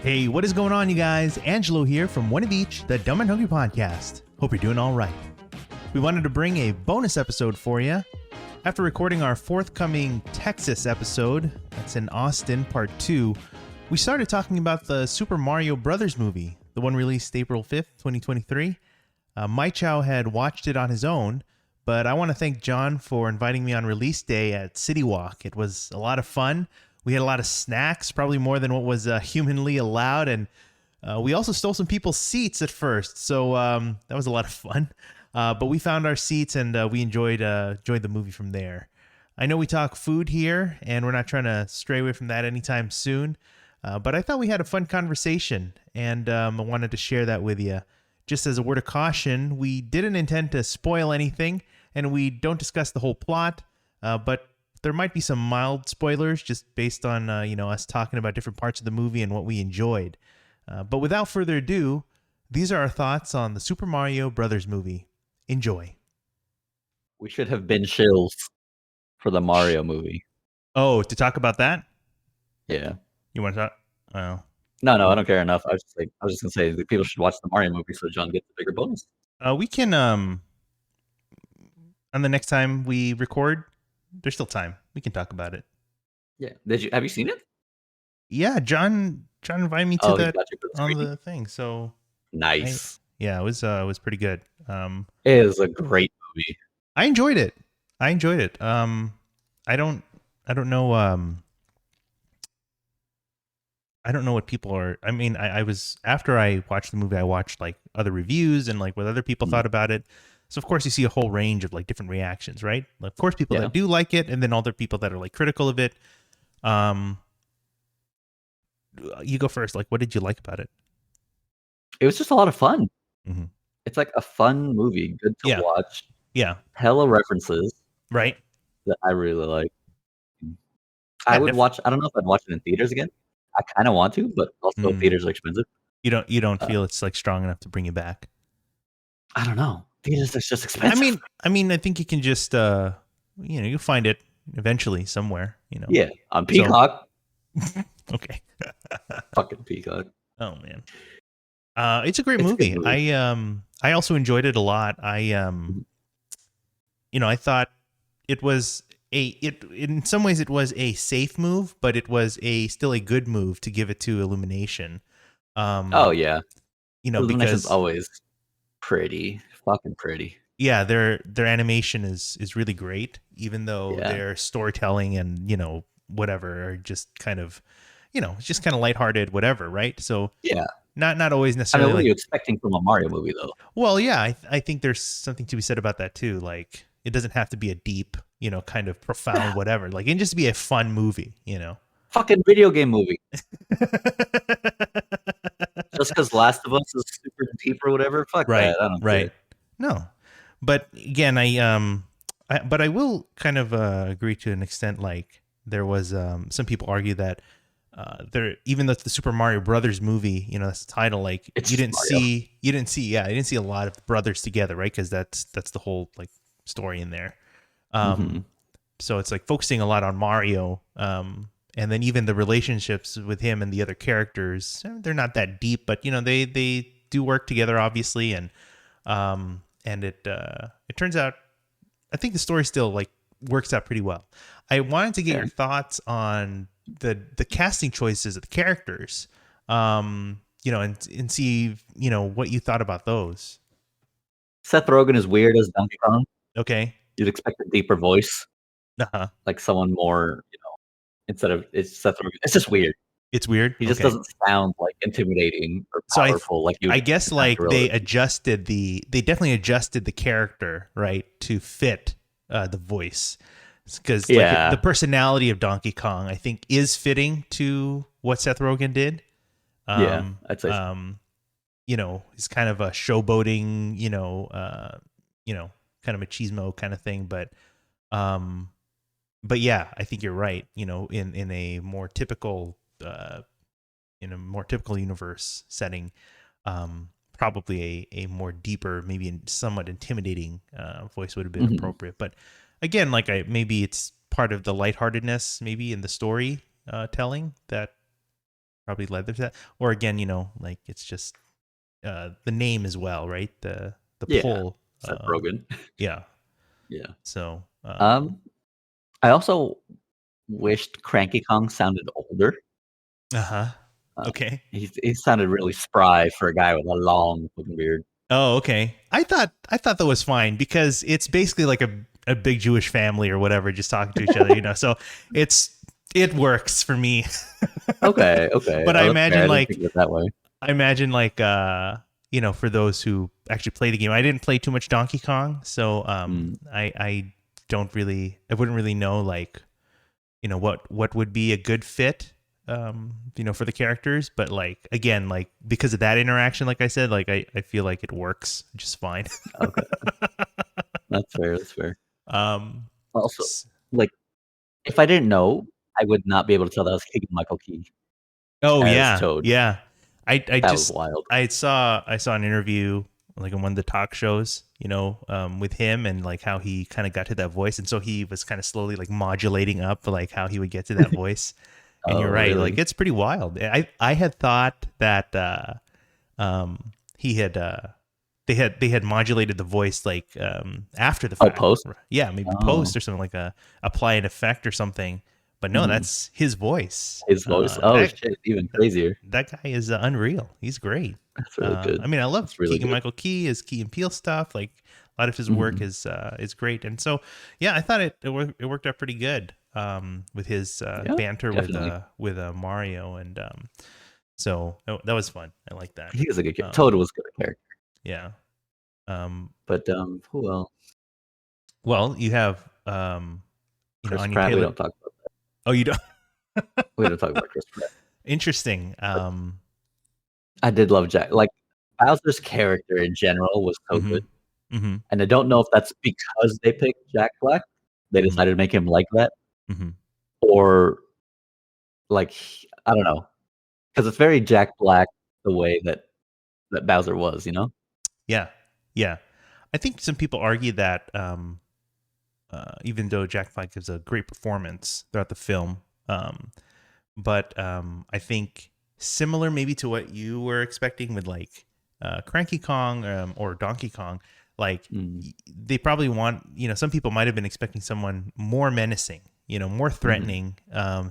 Hey, what is going on, you guys? Angelo here from One of Each, the Dumb and Hungry podcast. Hope you're doing all right. We wanted to bring a bonus episode for you. After recording our forthcoming Texas episode, that's in Austin, part 2, we started talking about the Super Mario Brothers movie, the one released April 5th, 2023. Mychow had watched it on his own, but I want to thank John for inviting me on release day at City Walk. It was a lot of fun. We had a lot of snacks, probably more than what was humanly allowed, and we also stole some people's seats at first, so that was a lot of fun. But we found our seats, and we enjoyed the movie from there. I know we talk food here, and we're not trying to stray away from that anytime soon, but I thought we had a fun conversation, and I wanted to share that with you. Just as a word of caution, we didn't intend to spoil anything, and we don't discuss the whole plot, but there might be some mild spoilers just based on us talking about different parts of the movie and what we enjoyed. But without further ado, these are our thoughts on the Super Mario Brothers movie. Enjoy. We should have been shills for the Mario movie. Oh, to talk about that? Yeah. You want to talk? Oh. No, I don't care enough. I was just gonna say that people should watch the Mario movie so John gets the bigger bonus. We can on the next time we record, there's still time. We can talk about it. Yeah. Have you seen it? Yeah, John invited me to that on the thing. So nice. Yeah, it was pretty good. It is a great movie. I enjoyed it. I don't know. I don't know what people are. I mean, I was after I watched the movie, I watched like other reviews and like what other people thought about it. So of course you see a whole range of like different reactions, right? Like, of course, people that do like it, and then other people that are like critical of it. You go first. Like, what did you like about it? It was just a lot of fun. Mm-hmm. It's like a fun movie, good to watch. Yeah, hella references, right? That I really like. I would watch. I don't know if I'd watch it in theaters again. I kind of want to, but also theaters are expensive. You don't feel it's like strong enough to bring you back? I don't know. Theaters are just expensive. I mean, I think you can just you'll find it eventually somewhere. Yeah, on Peacock. So, okay. Fucking Peacock. Oh man. It's a great movie. I also enjoyed it a lot. I thought it was in some ways it was a safe move, but it was still a good move to give it to Illumination. Oh yeah. Illumination's because always fucking pretty. Yeah, their animation is really great, even though their storytelling and whatever are just kind of it's just kind of lighthearted, whatever, right? So yeah. Not always necessarily. What are you expecting from a Mario movie, though? Well, yeah, I think there's something to be said about that too. Like, it doesn't have to be a deep, kind of profound whatever. Like, it can just be a fun movie, Fucking video game movie. Just because Last of Us is super deep or whatever, fuck that. I don't care. No, but again, but I will kind of agree to an extent. Like, there was some people argue that. Even though it's the Super Mario Brothers movie, that's the title. Like, you didn't see a lot of the brothers together, right? Because that's the whole like story in there. So it's like focusing a lot on Mario, and then even the relationships with him and the other characters, they're not that deep, but they do work together, obviously, and it turns out, I think the story still like works out pretty well. I wanted to get your thoughts on the casting choices of the characters, and see what you thought about those. Seth Rogen is weird as Donkey Kong. Okay, you'd expect a deeper voice, like someone more, instead of it's Seth Rogen. It's just weird. It's weird. He just doesn't sound like intimidating or powerful. I guess like they definitely adjusted the character right to fit the voice. Because the personality of Donkey Kong, I think, is fitting to what Seth Rogen did. I'd say he's kind of a showboating, kind of machismo kind of thing. But yeah, I think you're right. In a more typical, universe setting, probably a more deeper, maybe somewhat intimidating voice would have been appropriate. But again, like maybe it's part of the lightheartedness, maybe in the story telling that probably led to that. Or again, like it's just the name as well, right? The Yeah, pull. Seth Rogen. Yeah. Yeah. So. I also wished Cranky Kong sounded older. Uh-huh. Uh, Okay. he sounded really spry for a guy with a long fucking beard. Oh, okay. I thought that was fine because it's basically like a big Jewish family or whatever just talking to each other. So it works for me. Okay, okay. But I Oh, that's fair. imagine I didn't think like of it that way. for those who actually play the game. I didn't play too much Donkey Kong, so Mm, I wouldn't really know like what would be a good fit for the characters, but like again, like because of that interaction, like I said, like I feel like it works just fine. okay, that's fair. That's fair. um Also, s- like, if I didn't know, I would not be able to tell that was Keegan Michael Key oh as yeah, Toad. yeah. I That was just wild. I saw an interview like on one of the talk shows, with him and like how he kind of got to that voice, and so he was kind of slowly like modulating up like how he would get to that voice. And Oh, you're right, like really? it's pretty wild. I had thought that he had they had modulated the voice like after the Oh, fact. Post? Yeah, maybe Oh, post or something like apply an effect or something. But no, mhm. that's his voice. His voice. Oh, That shit, even that crazier. that guy is unreal. He's great. That's really good. I mean, I love That's really Keegan good. Michael Key, his Key and Peele stuff. Like a lot of his work Mhm. is great, and so yeah, I thought it worked out pretty good with his Yeah, banter definitely. with Mario, and so that was fun. I like that. He was a good character. Um, Toad was a good character. yeah. Um, But, who else? well, you have Chris Anya Pratt, we Taylor. don't talk about that. Oh, you don't. We don't talk about Chris Pratt. Interesting. But I did love Jack. Like, Bowser's character in general was so Mm-hmm. good, Mm-hmm. and I don't know if that's because they picked Jack Black, they Mm-hmm. decided to make him like that, Mm-hmm. or, like, I don't know, because it's very Jack Black the way that Bowser was, you know? Yeah. Yeah. I think some people argue that even though Jack Black gives a great performance throughout the film, but I think similar maybe to what you were expecting with like Cranky Kong or Donkey Kong, like Mm, they probably want some people might have been expecting someone more menacing, more mhm. threatening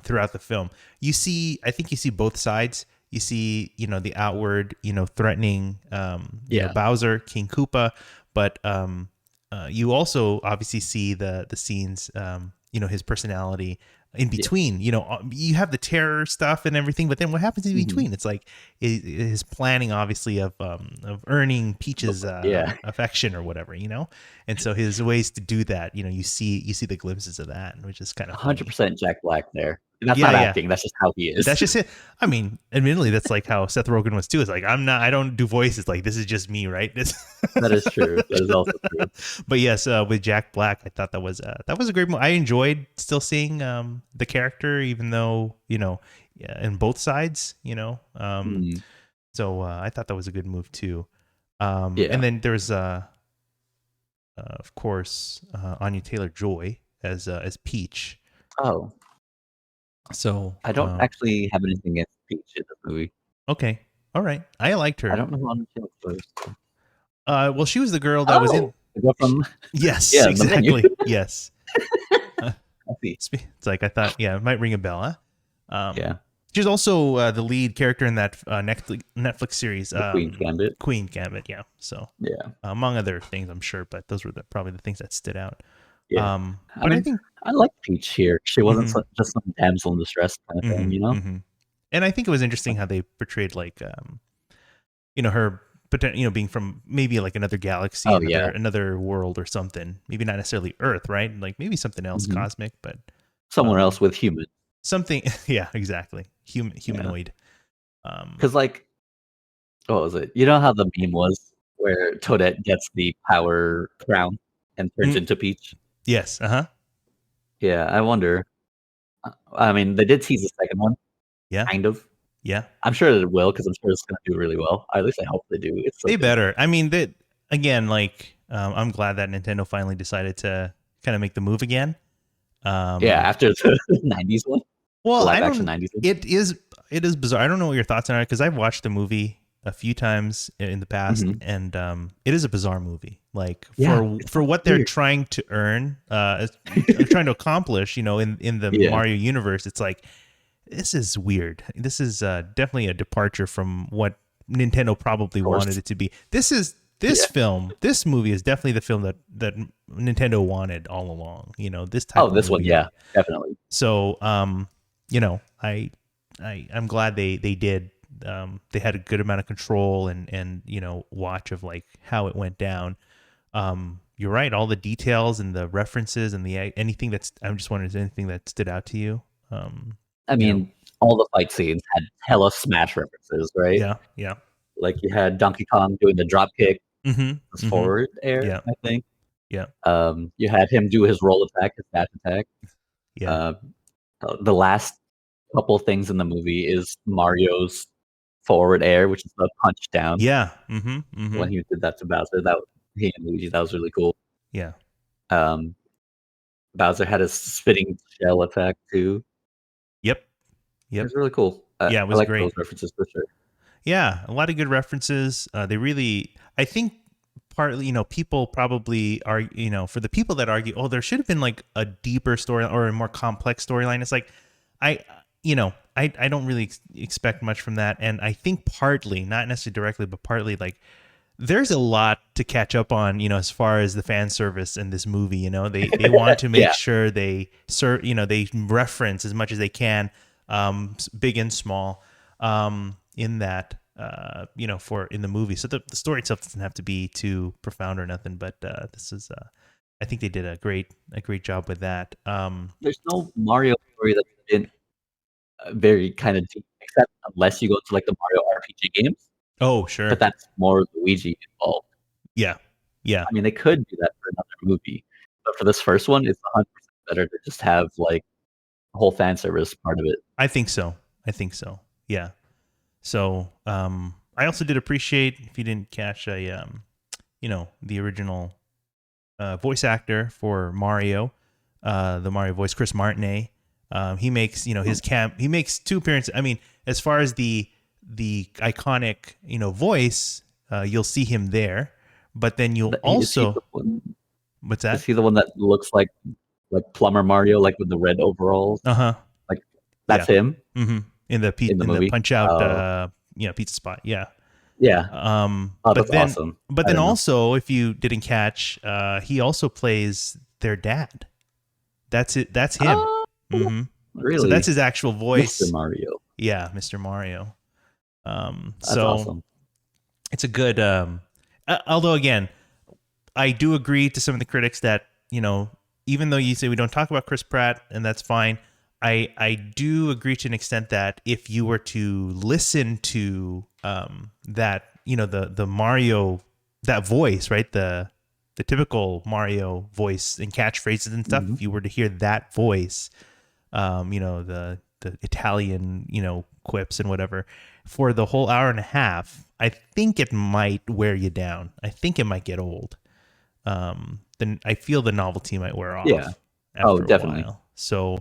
throughout the film. I think you see both sides. You see the outward threatening Yeah. Bowser, King Koopa, but you also obviously see the scenes, his personality in Yeah. between. You have the terror stuff and everything, but then what happens in Mhm. between? It's like his planning, obviously, of earning Peach's Yeah. affection or whatever, and so his ways to do that, you see the glimpses of that, which is kind of funny. 100% Jack Black there. And that's Yeah, not yeah. acting, that's just how he is. That's just it. I mean, admittedly, that's like how Seth Rogen was too. It's like I don't do voices. Like this is just me, right? This. That is true. That is also true. But yes, with Jack Black, I thought that was a great movie. I enjoyed still seeing the character, even though yeah, in both sides, Mm, So I thought that was a good move too. And yeah. then there's of course Anya Taylor Joy as Peach. Oh, So I don't actually have anything against Peach in this movie. okay, all right, I liked I her. don't know who Anna Taylor was. Well, she was the girl that was in. Oh! The girl She, from yes, yeah, the menu. exactly. Yes. Uh, I see. it's like I thought. Yeah, it might ring a bell. Huh? Yeah. She's also the lead character in that Netflix series, The Queen's Gambit. Queen Gambit. Yeah. So Yeah. among other things, I'm sure, but those were probably the things that stood out. Yeah. I But I mean, think. I like Peach here. She wasn't Hmm. just some damsel in distress kind of thing, you know? Hmm. And I think it was interesting how they portrayed like her being from maybe like another galaxy, Oh, another yeah. another world or something. Maybe not necessarily Earth, right? Like maybe something else Mhm. cosmic, but Somewhere else um, with human. something. Yeah, exactly. Yeah. Humanoid. Um, Because like, what was it? You know how the meme was where Toadette gets the power crown and turns mm, into Peach? yes. Uh huh. Yeah, I wonder. I mean, they did tease the second one, Yeah. kind of. Yeah. I'm sure it will because I'm sure it's gonna do really well. Or at least I hope they do. It's so They good. better. I mean, that again. Like, I'm glad that Nintendo finally decided to kind of make the move again. Yeah, Um, after the '90s one, the well, I live action don't. '90s one. It is. it is bizarre. I don't know what your thoughts on it because I've watched the movie a few times in the past, Hmm. and it is a bizarre movie. Like Yeah, it's for so what they're weird. trying to earn, trying to accomplish, in the Yeah, Mario universe, it's like this is weird. This is definitely a departure from what Nintendo probably of wanted course. it to be. This Yeah. film, this movie is definitely the film that Nintendo wanted all along. This type Oh, of this one, movie. yeah, definitely. So, I'm glad they did. They had a good amount of control and watch of like how it went down. You're right. All the details and the references and the anything that's. I'm just wondering, is there anything that stood out to you? I You know. mean, all the fight scenes had hella Smash references, right? Yeah. Yeah. Like you had Donkey Kong doing the drop kick, Mm-hmm. this Mm-hmm. forward air, Yeah. I think. Yeah. You had him do his roll attack, his dash attack. Yeah. Uh, the last couple things in the movie is Mario's forward air, which is the punch down. Yeah. Mm-hmm. Mm-hmm. When he did that to Bowser, that he and Luigi, that was really cool. Yeah. Um, Bowser had his spitting shell attack too. Yep. It Yep. was really cool. Yeah. It I was like great. those references for sure. Yeah, a lot of good references. They really, I think, partly, people probably are, for the people that argue, oh, there should have been like a deeper story or a more complex storyline. It's like, I, I don't really expect much from that, and I think partly, not necessarily directly, but partly, like there's a lot to catch up on, as far as the fan service in this movie. They want to make Yeah. sure they they reference as much as they can, big and small, in that, for in the movie. So the story itself doesn't have to be too profound or nothing, but this is, I think they did a great job with that. There's no Mario story that's been very kind of deep, except unless you go to like the Mario RPG games, Oh, but sure. that's more Luigi involved. Yeah. Yeah. I mean, they could do that for another movie, but for this first one, it's 100% better to just have like the whole fan service part of it. I think so. I think so. Yeah. So, I also did appreciate, if you didn't catch, the original voice actor for Mario, the Mario voice, Chris Martinet. He makes, Oh, he makes two appearances. I mean, as far as the iconic, voice, you'll see him there, but then you'll is he also, the one? what's Is that? he the one that looks like Plumber Mario, like with the red overalls? Uh huh. Like that's Yeah. him Mm-hmm. in the In the movie. Punch Out, Oh, pizza spot. Yeah. yeah. Oh, But that's then, awesome. I didn't know. also, if you didn't catch, he also plays their dad. That's it. That's him. Oh, hmm So that's really? his actual Mr. voice. Mario. Yeah, Mr. Mario. That's So awesome. it's a good. Although again, I do agree to some of the critics that, even though you say we don't talk about Chris Pratt, and that's fine, I do agree to an extent that if you were to listen to, that, the Mario, that voice, right, the typical Mario voice and catchphrases and stuff, Mhm. if you were to hear that voice, the Italian, quips and whatever, for the whole hour and a half, I think it might wear you down. I think it might get old. Then I feel the novelty might wear Yeah. off Oh, after a definitely. while. So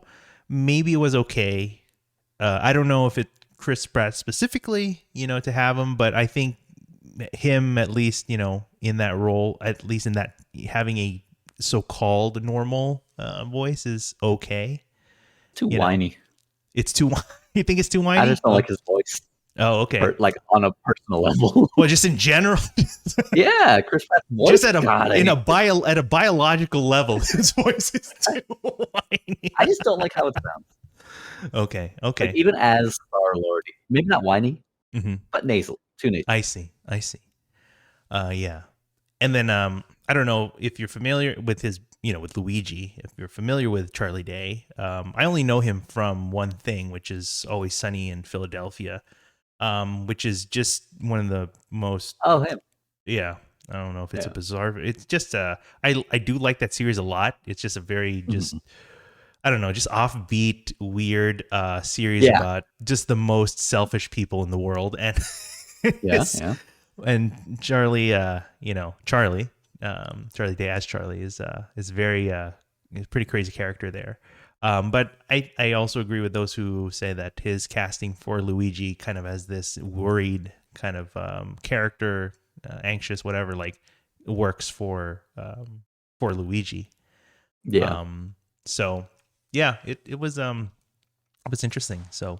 maybe it was okay. I don't know if it Chris Pratt specifically, to have him, but I think him, at least, in that role, at least in that, having a so-called normal voice is okay. Too You know, whiny. it's too. You think it's too I whiny? just don't like his voice, Oh, okay. like on a personal level. Well, just in general, Yeah, Chris Pratt's just voice. God, I in a hate it. at a biological level, his voice is too whiny. I just don't like how it sounds. Okay. Like Okay. even as Star Lord, maybe not whiny, hmm but nasal. Too nasal. I see. I see. Yeah. And then, I don't know if you're familiar with his, with Luigi. If you're familiar with Charlie Day, I only know him from one thing, which is Always Sunny in Philadelphia, which is just one of the most. Oh, him. Yeah. I don't know if it's a Yeah. bizarre. It's just I do like that series a lot. It's just a very just, Mhm. I don't know, just offbeat, weird series Yeah. about just the most selfish people in the world, and Yeah. it's, Yeah. and Charlie, Charlie Day as Charlie is very, is a pretty crazy character there. But I also agree with those who say that his casting for Luigi kind of as this worried kind of character, anxious, whatever, like works for Luigi. Yeah, Um, so yeah, it was interesting. So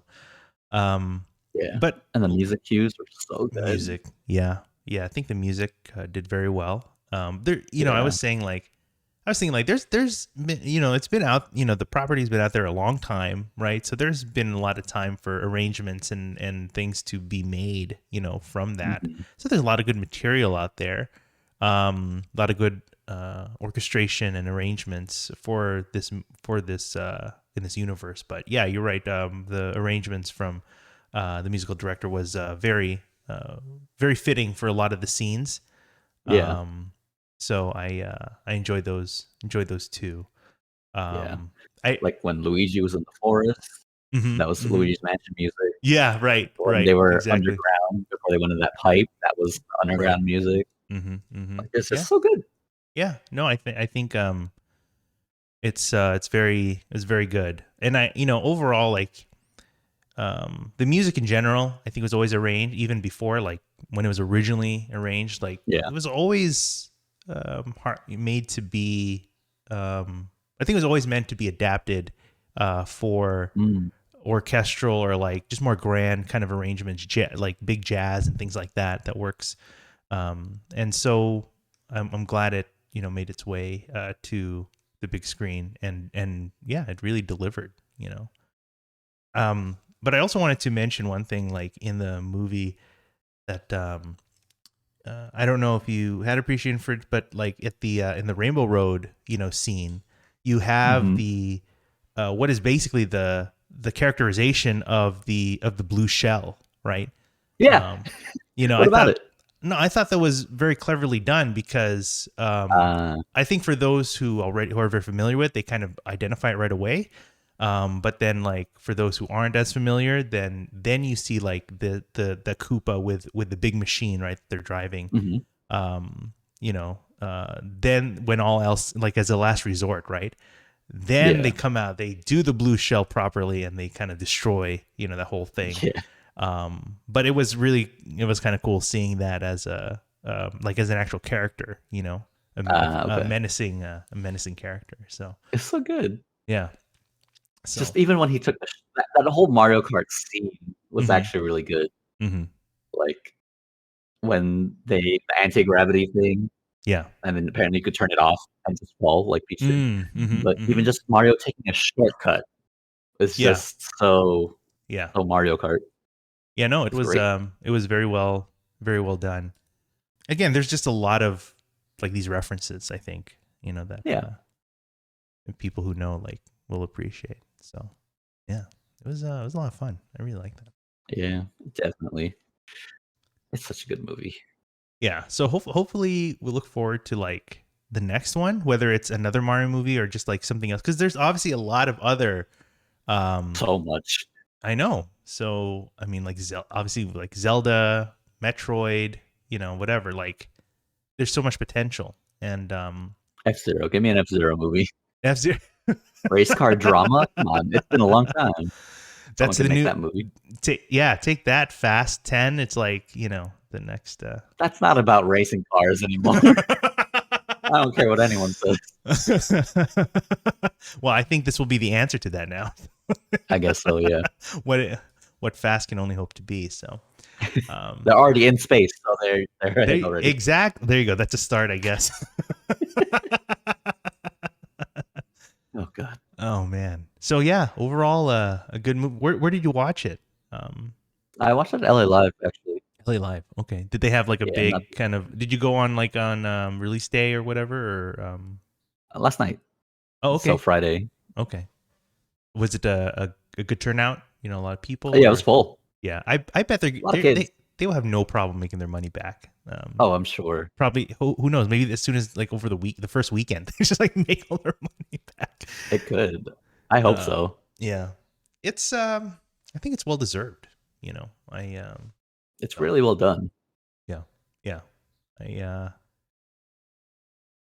yeah. but And the music cues were so good. music, yeah, yeah, I think the music did very well. There, Yeah. I was thinking like there's been, it's been out, the property's been out there a long time, right? So there's been a lot of time for arrangements and things to be made, from that. Hmm. So there's a lot of good material out there. A lot of good orchestration and arrangements for this in this universe. But yeah, you're right. The arrangements from the musical director was very fitting for a lot of the scenes. Yeah, So I enjoyed those too. yeah. I Like when Luigi was in the forest, hmm that was hmm Luigi's Mansion music. Yeah, when When they were exactly. underground before they went in that pipe, that was Right. underground music. Like, it's Yeah. just so good. Yeah. No, I think it's very good. And overall, like the music in general, I think was always arranged even before, like when it was originally arranged, like Yeah. it was always made to be I think it was always meant to be adapted for Mm. orchestral or like just more grand kind of arrangements, like big jazz and things like that works. And so I'm glad it made its way to the big screen, and yeah, it really delivered. But I also wanted to mention one thing, like in the movie that I don't know if you had appreciation for it, but like at the in the Rainbow Road, scene, you have Mhm. the what is basically the characterization of the blue shell, right? Yeah. Um, What I about thought it? no, I thought that was very cleverly done because Uh, I think for those who are very familiar with, they kind of identify it right away. But then like for those who aren't as familiar, then you see like the Koopa with the big machine, right? They're driving. mhm. Then when all else, like as a last resort, right? Then they Yeah. come out, they do the blue shell properly, and they kind of destroy, the whole thing. Yeah. But it was kind of cool seeing that as like as an actual character, Okay. a menacing character. So It's so good. yeah, so Just even when he took that whole Mario Kart scene was hmm actually really good. hmm Like, when the anti-gravity thing, yeah, and then apparently you could turn it off and just fall like Peach did. But even hmm just Mario taking a shortcut is yeah, just so yeah, so Mario Kart. yeah. No, It's great. it was very well done. Again, there's just a lot of like these references. I think that Yeah. people who know like will appreciate. So yeah, it was a lot of fun. I really like that. Yeah, definitely. It's such a good movie. Yeah. So hopefully we look forward to like the next one, whether it's another Mario movie or just like something else, because there's obviously a lot of other. So much. I know. So I mean, like obviously like Zelda, Metroid, whatever. Like there's so much potential, and F-Zero, give me an F-Zero movie. F Zero. Race car drama? Come on, it's been a long time. Someone That's can the make new. that movie. Take that, Fast 10. It's like the next. That's not about racing cars anymore. I don't care what anyone says. Well, I think this will be the answer to that now. I guess so, yeah. what Fast can only hope to be. So, They're already in space, so they're ahead already. there you go. That's a start, I guess. Oh god. Oh man. So yeah, overall, a good movie. Where did you watch it? I watched it at LA Live actually. LA Live. Okay. Did they have like a Yeah, not big kind of? Did you go on like on release day or whatever? Or last night. oh, So okay, Friday. okay. Was it a good turnout? A lot of people, Oh, yeah, it was or full. yeah, I bet A lot of they kids. they will have no problem making their money back. Oh, I'm sure. Probably who knows? Maybe as soon as like over the first weekend, they just like make all their money back. It could. I hope Uh, so. yeah, it's I think it's well deserved. I It's so really well done. yeah, yeah, I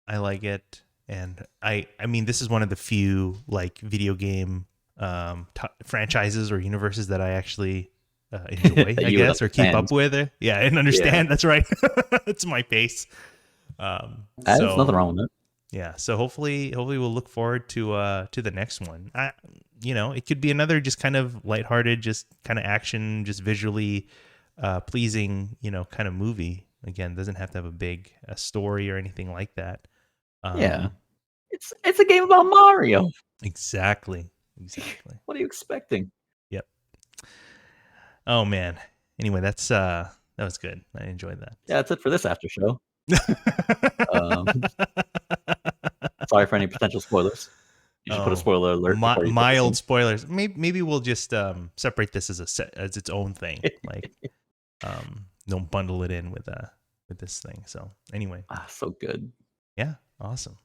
I like it, And I mean, this is one of the few like video game franchises or universes that I actually enjoy, That I you would guess, or keep understand. up with. Yeah, and Yeah, understand. That's right. It's my pace. there's So nothing wrong with it. yeah, so hopefully we'll look forward to the next one. It could be another just kind of lighthearted, just kind of action, just visually pleasing, kind of movie. Again, doesn't have to have a big story or anything like that. Yeah, it's a game about Mario. Exactly. What are you expecting? Yep. Oh man. Anyway, that was good. I enjoyed that. Yeah, that's it for this after show. Um, sorry for any potential spoilers. You should put a spoiler alert before you put this mild in. spoilers. Maybe we'll just separate this as as its own thing. Like don't bundle it in with this thing. So anyway. So good. Yeah, awesome.